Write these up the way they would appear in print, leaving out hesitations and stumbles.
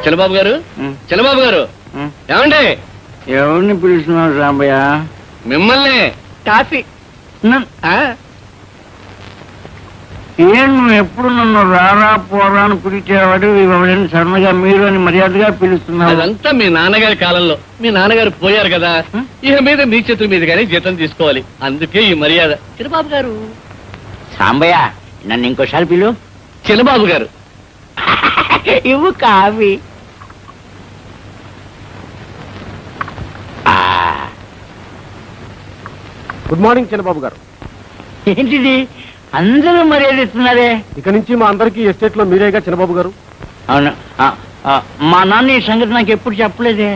చలబాబు గారు, చలబాబు గారు, ఏమండి? ఎవరిని పిలుస్తున్నావు రాంబయ్య? మిమ్మల్ని. కాఫీ. ఏం నువ్వు ఎప్పుడు నన్ను రారా పోరా అని పిలిచేవాడు, సడన్గా మీరు అని మర్యాదగా పిలుస్తున్నావు? అదంతా మీ నాన్నగారి కాలంలో. మీ నాన్నగారు పోయారు కదా, ఇక మీద మీ చేతుల మీద కానీ జీతం తీసుకోవాలి, అందుకే ఈ మర్యాద. చిన్నబాబు గారు. సాంబయ్య, నన్ను ఇంకోసారి పిలు. చిన్నబాబు గారు. ఇవ్వు కాఫీ. గుడ్ మార్నింగ్ చిన్నబాబు గారు. ఏంటిది అందరూ మర్యాద ఇస్తున్నారే? ఇక నుంచి మా అందరికీ ఎస్టేట్ లో మీరేగా చిన్నబాబు గారు. అవును, మా నాన్న ఈ సంగతి నాకు ఎప్పుడు చెప్పలేదే.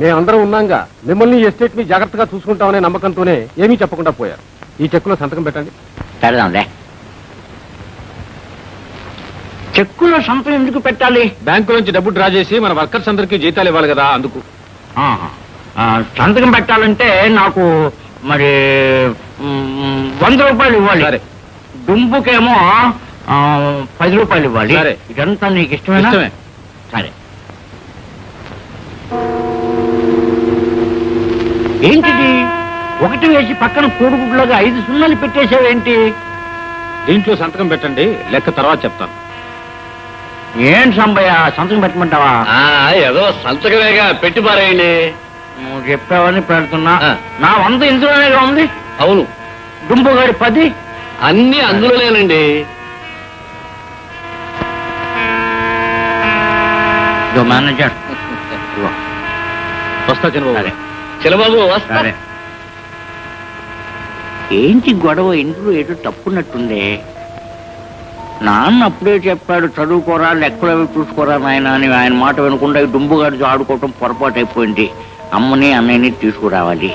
మేమందరం ఉన్నాగా, మిమ్మల్ని ఎస్టేట్ ని జాగ్రత్తగా చూసుకుంటామనే నమ్మకంతోనే ఏమీ చెప్పకుండా పోయారు. ఈ చెక్కులో సంతకం పెట్టండి. పెడదాంలే. చెక్కులో సంతకం ఎందుకు పెట్టాలి? బ్యాంకు నుంచి డబ్బు డ్రా చేసి మన వర్కర్స్ అందరికీ జీతాలు ఇవ్వాలి కదా, అందుకు. సంతకం పెట్టాలంటే నాకు మరి 100 రూపాయలు ఇవ్వాలి. సరే. దుంపుకేమో 10 రూపాయలు ఇవ్వాలి. సరే. ఇదంతా నీకు ఇష్టమేనా? ఇష్టమే. సరే. ఏంటిది ఒకటి వేసి పక్కన కోడిగుడ్లోగా 5 సున్నాలు పెట్టేసావేంటి? దీంట్లో సంతకం పెట్టండి, లెక్క తర్వాత చెప్తాను. ఏం సంబయ్య, సంతకం పెట్టమంటావా? ఏదో సంతకమేగా, పెట్టి పారేయండి. నువ్వు చెప్పావని పెడుతున్నా. నా 100 ఇందులోనేగా ఉంది. అవును. దుంపుగాడి 10 అన్ని అందులోనేనండి. మేనేజర్ వస్తా చిన్నబాబు. చిన్నబాబు వస్తా. ఏంటి గొడవ? ఇంట్లో ఏదో తప్పున్నట్టుందే. నాన్న అప్పుడే చెప్పాడు, చదువుకోరా, లెక్కలు అవి చూసుకోరా నాయన అని. ఆయన మాట వినకుండా ఈ దుంపుగాడితో ఆడుకోవటం పొరపాటు అయిపోయింది. అమ్మని అన్నయ్యని తీసుకురావాలి.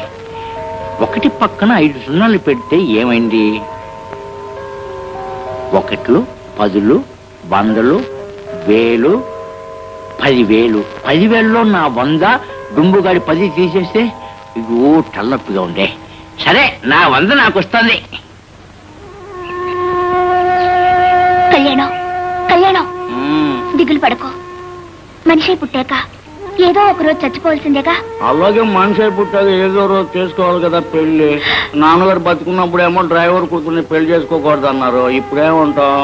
ఒకటి పక్కన 5 సున్నాలు పెడితే ఏమైంది? 1, 10, 100, 1000, 10,000. 10,000లో నా 100, దుంపుగాడి 10 తీసేస్తే ఇగో తలనొప్పిగా ఉండే. సరే, నా 100 నాకు వస్తుంది. కళ్యాణం, దిగులు పడకో. మనిషి పుట్టాక ఏదో ఒకరోజు చచ్చిపోవాల్సిందేగా. అలాగే మనిషి పుట్టాక ఏదో రోజు చేసుకోవాలి కదా పెళ్లి. నాన్నగారు బతుకున్నప్పుడేమో డ్రైవర్ కూతుర్ని పెళ్లి చేసుకోకూడదు అన్నారు. ఇప్పుడేమంటావు?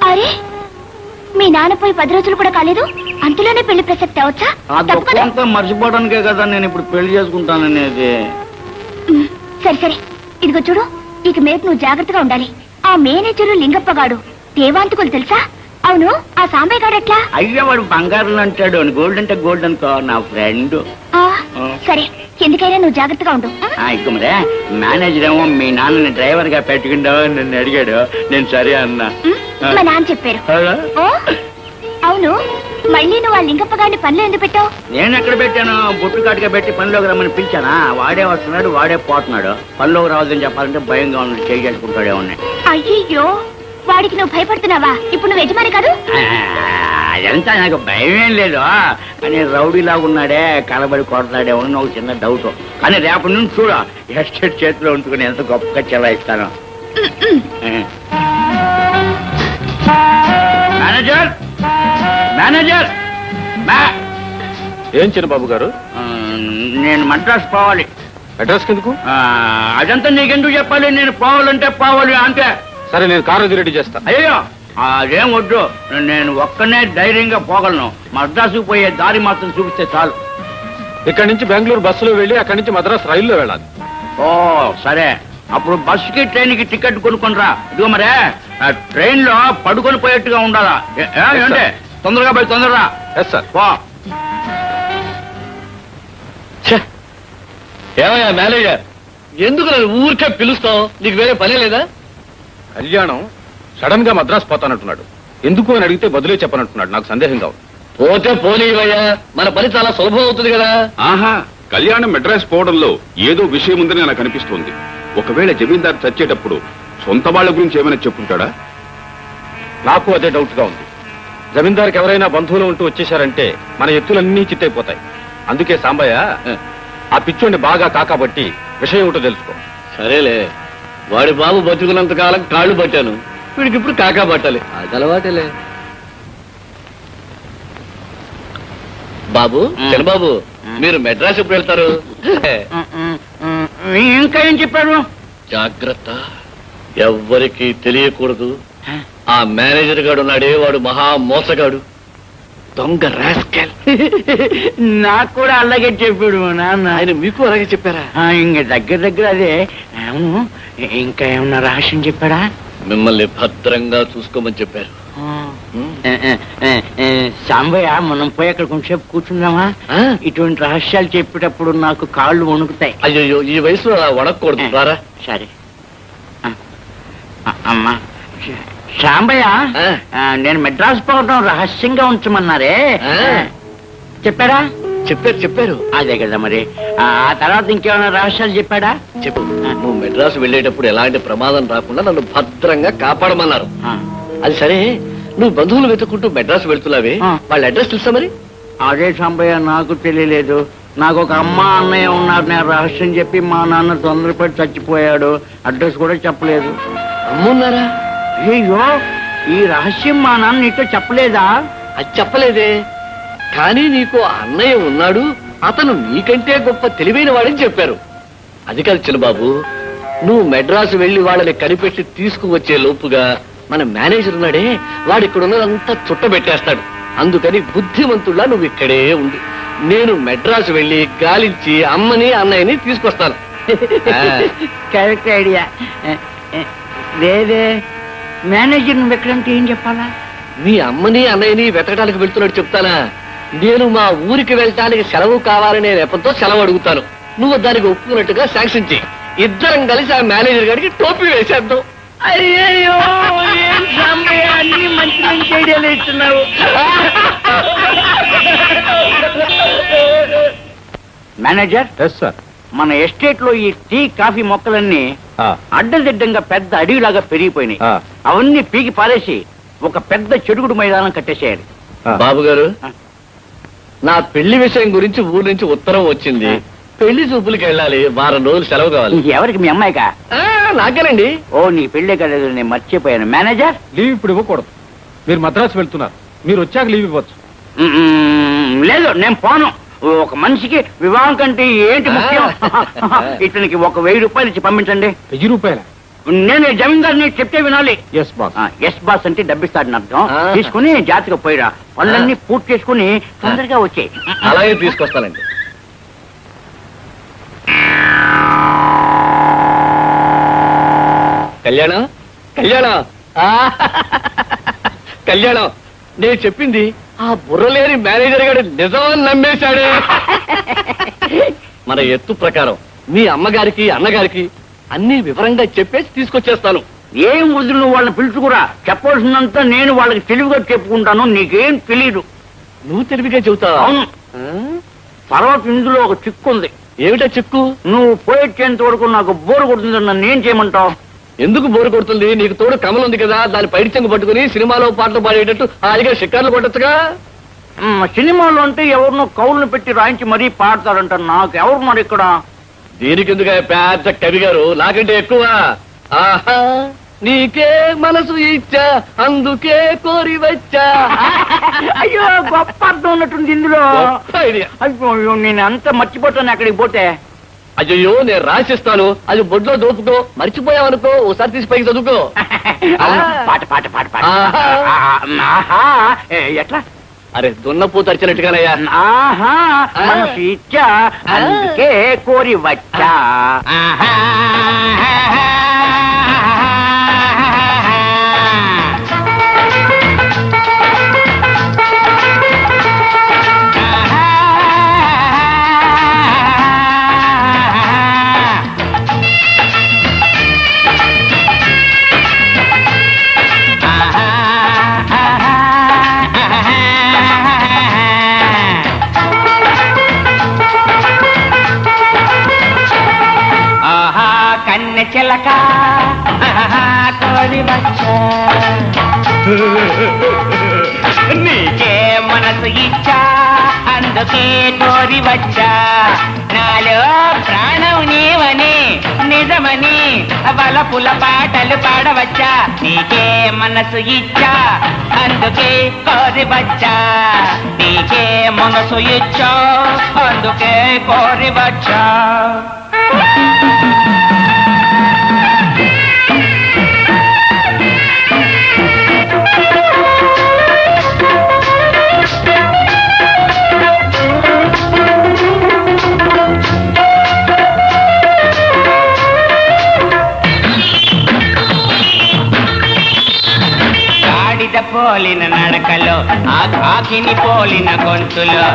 అరే, మీ నాన్న పోయి 10 రోజులు కూడా కాలేదు, అంతలోనే పెళ్లి ప్రసక్తి అవచ్చా? ఆ దుఃఖంతా మర్చిపోవడానికే కదా నేను ఇప్పుడు పెళ్లి చేసుకుంటాననేది. సరే, ఇదిగో చూడు, ఇక మీద నువ్వు జాగ్రత్తగా ఉండాలి. ఆ మేనేజరు లింగప్పగాడు దేవాంతకులు తెలుసా? అవును, ఆ సాంబయ్య గారు ఎట్లా? అయ్యా, వాడు బంగారం అంటాడు. గోల్డ్ అంటే గోల్డ్ అనుకో, నా ఫ్రెండ్. సరే, ఎందుకైనా నువ్వు జాగ్రత్తగా ఉండు. ఇక మరే మేనేజర్ ఏమో మీ నాన్నని డ్రైవర్ గా పెట్టుకుంటావా నన్ను అడిగాడు. నేను సరే అన్నా. మా నాన్న చెప్పారు. అవును, మళ్ళీ నువ్వు ఆ లింగప్ప గారిని పనిలో ఎందుకు పెట్టావు? నేను ఎక్కడ పెట్టాను? బొట్టు కాటుగా పెట్టి పనిలోకి రమ్మని పిలిచానా? వాడే వస్తున్నాడు, వాడే పోతున్నాడు. పనిలోకి రావద్దని చెప్పాలంటే భయంగా ఉంది, చేసుకుంటాడేమో. అయ్యో, వాడికి నువ్వు భయపడుతున్నావా? ఇప్పుడు నువ్వు యజమాని కాదు. అదంతా నాకు భయమేం లేదు, కానీ రౌడీలాగా ఉన్నాడే, కలబడి కొడతాడేమో నాకు చిన్న డౌట్. కానీ రేపటి నుంచి చూడ ఎస్టేట్ చేతిలో ఉంచుకుని ఎంత గొప్పగా చెలాయిస్తాను. మేనేజర్, మేనేజర్, ఏం చిన్నబాబు గారు? నేను మద్రాసు పోవాలి. అడ్రస్ కిందకు? అదంతా నీకెందుకు చెప్పాలి? నేను పోవాలంటే పోవాలి అంతే. సరే, నేను కారు రెడీ చేస్తా. అయ్యో, అదేం వద్దు. నేను ఒక్కనే ధైర్యంగా పోగలను. మద్రాసుకు పోయే దారి మాత్రం చూపిస్తే చాలు. ఇక్కడి నుంచి బెంగళూరు బస్సులో వెళ్ళి అక్కడి నుంచి మద్రాసు రైల్లో వెళ్ళాలి. ఓ సరే, అప్పుడు బస్సుకి ట్రైన్కి టికెట్ కొనుక్కొనిరా. ఇదిగో మరే, ట్రైన్ లో పడుకొని పోయేట్టుగా ఉండాలా? ఏంటే తొందరగా పోయి తొందరరా. Yes sir. ఏమయ్యా మేనేజర్, ఎందుకు నన్ను ఊరికే పిలుస్తావు? నీకు వేరే పనే లేదా? కళ్యాణం సడన్ గా మద్రాసు పోతానంటున్నాడు. ఎందుకు అని అడిగితే బదులే చెప్పనంటున్నాడు. నాకు సందేహంగా ఉంది. పోతే పోనీవయ్యా, మన పని చాలా సులభం అవుతుంది కదా. ఆహా, కళ్యాణం మెడ్రాస్ పోవడంలో ఏదో విషయం ఉందని నాకు అనిపిస్తోంది. ఒకవేళ జమీందారు చచ్చేటప్పుడు సొంత వాళ్ళ గురించి ఏమైనా చెప్పుంటాడా? నాకు అదే డౌట్ గా ఉంది. జమీందారికి ఎవరైనా బంధువులు ఉంటూ వచ్చేశారంటే మన ఎత్తులన్నీ చిత్తైపోతాయి. అందుకే సాంబయ్య ఆ పిచ్చోడిని బాగా కాకబట్టి విషయం ఏమిటో తెలుసుకో. సరేలే, వాడి బాబు బతుకున్నంత కాలం కాళ్ళు పట్టాను, వీడికి ఇప్పుడు కాకా పట్టాలి, అది అలవాటేలే. బాబు, చిన్నబాబు, మీరు మెడ్రాస్ ఎప్పుడు వెళ్తారు? ఇంకా ఏం చెప్పారు? జాగ్రత్త, ఎవ్వరికి తెలియకూడదు. ఆ మేనేజర్ గాడు ఉన్నాడే, వాడు మహా మోసగాడు, దొంగ రాస్కెల్. నాకు కూడా అలాగే చెప్పాడు నాన్న. ఆయన మీకు అలాగే చెప్పారా? ఇంక దగ్గర అదే. అవును, ఇంకా ఏమన్నా రహస్యం చెప్పాడా? మిమ్మల్ని భద్రంగా చూసుకోమని చెప్పారు. సాంబయ్య, మనం పోయి అక్కడ కొంచెంసేపు కూర్చుందామా? ఇటువంటి రహస్యాలు చెప్పేటప్పుడు నాకు కాళ్ళు వణుకుతాయి. అయ్యో, ఈ వయసులో వణకూడదు, రారా. సరే అమ్మా. సాంబయ్య, నేను మెడ్రాస్ పోవడం రహస్యంగా ఉంచమన్నారే, చెప్పాడా? చెప్పారు. అదే కదా మరి. ఆ తర్వాత ఇంకేమైనా రహస్యాలు చెప్పాడా? చెప్పు. నువ్వు మెడ్రాస్ వెళ్ళేటప్పుడు ఎలాంటి ప్రమాదం రాకుండా నన్ను భద్రంగా కాపాడమన్నారు. అది సరే, నువ్వు బంధువులు వెతుక్కుంటూ మెడ్రాస్ వెళ్తున్నావే, వాళ్ళ అడ్రస్ తెలుసా మరి? అదే సాంబయ్య, నాకు తెలియలేదు. నాకు ఒక అమ్మ అన్నయ్య ఉన్నారు. నేను రహస్యం చెప్పి మా నాన్న తొందరపడి చచ్చిపోయాడు. అడ్రస్ కూడా చెప్పలేదు. అమ్మున్నారా? అయ్యో, ఈ రహస్యం మా నాన్న నీతో చెప్పలేదా? అది చెప్పలేదే, కానీ నీకు అన్నయ్య ఉన్నాడు, అతను నీకంటే గొప్ప తెలివైన వాడని చెప్పారు. అది కాదు చిన్నబాబు, నువ్వు మెడ్రాస్ వెళ్లి వాళ్ళని కనిపెట్టి తీసుకువచ్చే లోపుగా మన మేనేజర్ ఉన్నాడే, వాడు ఇక్కడ ఉన్నదంతా చుట్టబెట్టేస్తాడు. అందుకని బుద్ధిమంతుల్లా నువ్వు ఇక్కడే ఉండు. నేను మెడ్రాస్ వెళ్లి గాలించి అమ్మని అన్నయ్యని తీసుకొస్తాను. Correct idea. లేదే, మేనేజర్ నువ్వు ఎక్కడంటే ఏం చెప్పాలా? మీ అమ్మని అన్నయ్యని వెతకడానికి వెళ్తున్నట్టు చెప్తానా? నేను మా ఊరికి వెళ్ళటానికి సెలవు కావాలనే నెపంతో సెలవు అడుగుతాను. నువ్వు దానికి ఒప్పుకున్నట్టుగా శాంక్షన్ చేయి. ఇద్దరం కలిసి ఆ మేనేజర్ గారికి టోపీ వేసేద్దాం. అయ్యో, అన్ని మంచి మంచి ఐడియాలు ఇస్తున్నావు. Manager, yes sir. మన ఎస్టేట్ లో ఈ టీ కాఫీ మొక్కలన్నీ అడ్డదిడ్డంగా పెద్ద అడవిలాగా పెరిగిపోయినాయి. అవన్నీ పీకి పారేసి ఒక పెద్ద చెడుగుడు మైదానం కట్టేసేయాలి. బాబు గారు, నా పెళ్లి విషయం గురించి ఊరు నుంచి ఉత్తరం వచ్చింది. పెళ్లి చూపులకి వెళ్ళాలి, వారం రోజులు సెలవు కావాలి. ఎవరికి? మీ అమ్మాయికా? నాకేనండి. ఓ, నీ పెళ్లి కదా, నేను మర్చిపోయాను. మేనేజర్, లీవ్ ఇప్పుడు ఇవ్వకూడదు. మీరు మద్రాసు వెళ్తున్నారు, మీరు వచ్చాక లీవ్ ఇవ్వచ్చు. లేదు, నేను పోను. ఒక మనిషికి వివాహం కంటే ఏంటి ముఖ్యం? ఇతనికి ఒక 1000 రూపాయలు ఇచ్చి పంపించండి. 1000 రూపాయల? నేను జమీందారుని చెప్తే వినాలి. Yes boss. ఎస్ బాస్ అంటే డబ్బిస్తాడని అర్థం. తీసుకుని జాతిగా పోయిరా, పనులన్నీ పూర్తి చేసుకుని తొందరగా వచ్చాయి. అలాగే తీసుకొస్తానండి. కళ్యాణం, కళ్యాణం, నేను చెప్పింది ఆ బుర్రలేని మేనేజర్ గారు నిజం నమ్మేశాడే. మన ఎత్తు ప్రకారం మీ అమ్మగారికి అన్నగారికి అన్ని వివరంగా చెప్పేసి తీసుకొచ్చేస్తాను. ఏం వదులు, నువ్వు వాళ్ళని పిలుచుకురా. చెప్పవలసిందంతా నేను వాళ్ళకి తెలివిగా చెప్పుకుంటాను. నీకేం తెలీదు. నువ్వు తెలివిగా చెబుతావా? అవును. తర్వాత ఇందులో ఒక చిక్కు ఉంది. ఏమిటా చిక్కు? నువ్వు పోయేంత వరకు నాకు బోరు కొడుతుంది. నన్ను ఏం చేయమంటావు? ఎందుకు బోరు కొడుతుంది? నీకు తోడు కమల్ ఉంది కదా, దాని పైడి చెంగు పట్టుకుని సినిమాలో పాటలు పాడేటట్టు హాయిగా షికార్లు కొట్టచ్చుగా. సినిమాలో అంటే ఎవరినో కౌలును పెట్టి రాయించి మరీ పాడతారంట. నాకు ఎవరు మరి ఇక్కడ? దీనికెందుగా పెద్ద కవి గారు, నాకంటే ఎక్కువ. ఆహా, నీకే మనసు ఇచ్చా, అందుకే కోరి వచ్చా. అయ్యో, గొప్ప అర్థం ఉన్నట్టుంది ఇందులో. అయ్యో, నేను అంతా మర్చిపోతాను అక్కడికి పోతే. అయ్యో, నేను రాసిస్తాను, అది బొడ్లో దోపుకో. మర్చిపోయావనుకో, ఓసారి తీసి పైకి చదువుకో. పాట పాట పాట పాట. ఎట్లా? అరే, దున్నపూ తరిచినట్టుగానయ్యా. ఆహా, మనసు ఇచ్చా, అందుకే కోరి వచ్చా. చిలక కోరి వచ్చా, నీకే మనసు ఇచ్చా అందుకే కోరి వచ్చా నాలో ప్రాణం నీవని నిజమని వలపుల పాటలు పాడవచ్చా నీకే మనసు ఇచ్చా అందుకే కోరి వచ్చా నీకే మనసు ఇచ్చా అందుకే కోరి వచ్చా పోలిన నడకలో ఆ కాకిని పోలిన గొంతులో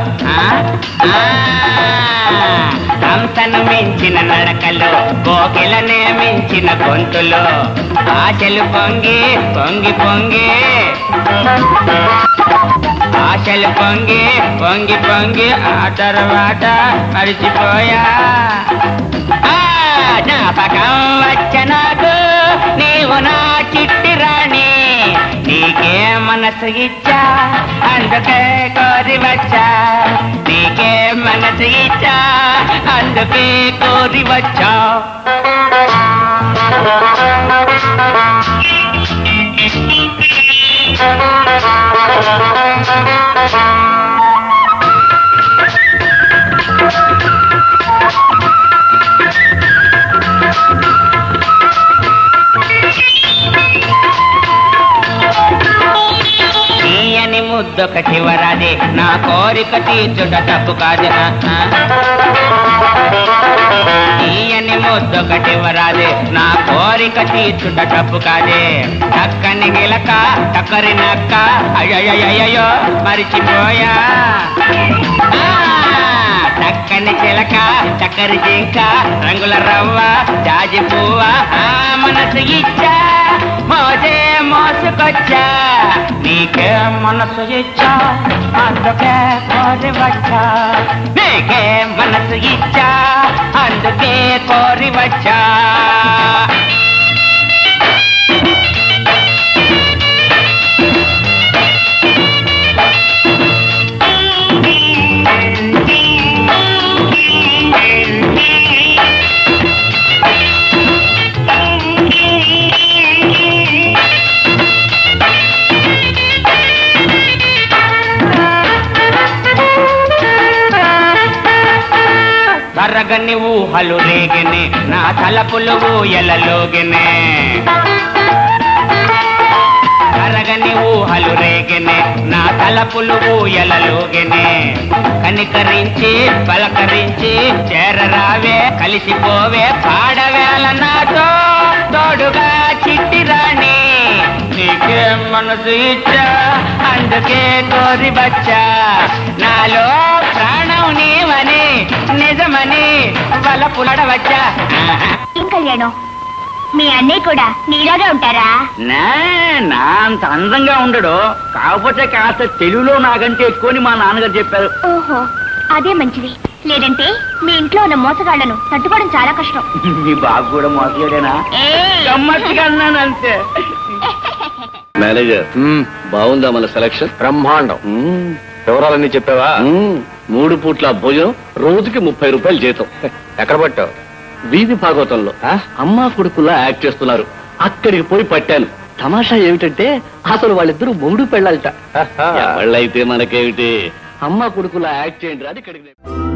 హంసను మించిన నడకలో కోకిలనే మించిన గొంతులో ఆశలు పొంగి పొంగి పొంగి ఆశలు పొంగి పొంగి పొంగి ఆ తర్వాత మరిచిపోయా జ్ఞాపకం వచ్చ నాకు నీవు నా చిట్టి రాణి నీకే మనసు ఇచ్చా అందుకే కోరి వచ్చా నీకే మనసు ఇచ్చా అందుకే కోరి వచ్చా ముద్దొకటి వరాదే నా కోరిక తీర్చుట తప్పు కాదు తీయని ముద్దొకటి వరాదే నా కోరిక తీర్చుట తప్పు కాదే చక్కని గిలక చక్కరి నక్క అయ్యయ్యో మరిచిపోయా చక్కని చిలక చక్కరి జింక రంగుల రవ్వ జాజి పువ్వ మనసు ఇచ్చా మోసే మోసుకొచ్చా నీకే మనసు ఇచ్చా అందుకే కోరి వచ్చా నీకే మనసు ఇచ్చా అందుకే కోరి వచ్చా కరగని ఊహలు రేగినే నా తలపులు ఊయలలోగినే కరగని ఊహలు రేగినే నా తలపులు ఊయలలోగినే కనికరించి పలకరించి చేరరావే కలిసిపోవే పాడవేళ నాతో తోడుగా చిట్టి రాణి నీకే మనసు ఇచ్చా అందుకే కోరి వచ్చా నాలో ప్రాణం నీవని నిజమని వలపులడవచ్చా కళ్యాణం మీ అన్నయ్య కూడా నీలాగా ఉంటారా నా అంత అందంగా ఉండడు కాకపోతే కాస్త తెలుగులో నాకంటే ఎక్కువని మా నాన్నగారు చెప్పారు ఓహో అదే మంచిది లేదంటే మీ ఇంట్లో ఉన్న మోసగాళ్లను తట్టుకోవడం చాలా కష్టం మీ బాబు కూడా మోసగాడేనా గమ్మత్తుగా అన్నాను అంతే మేనేజర్ బాగుందా మన సెలక్షన్ బ్రహ్మాండం వివరాలన్నీ చెప్పావా 3 పూట్ల భోజనం రోజుకి 30 రూపాయలు జీతం ఎక్కడ పట్టావు వీధి భాగవతంలో అమ్మా కొడుకులా యాక్ట్ చేస్తున్నారు అక్కడికి పోయి పట్టాను తమాషా ఏమిటంటే అసలు వాళ్ళిద్దరూ మొగుడు పెళ్ళాలట ఎవళ్ళైతే మనకేమిటి అమ్మా కొడుకులా యాక్ట్ చేయండి రాని ఇక్కడికి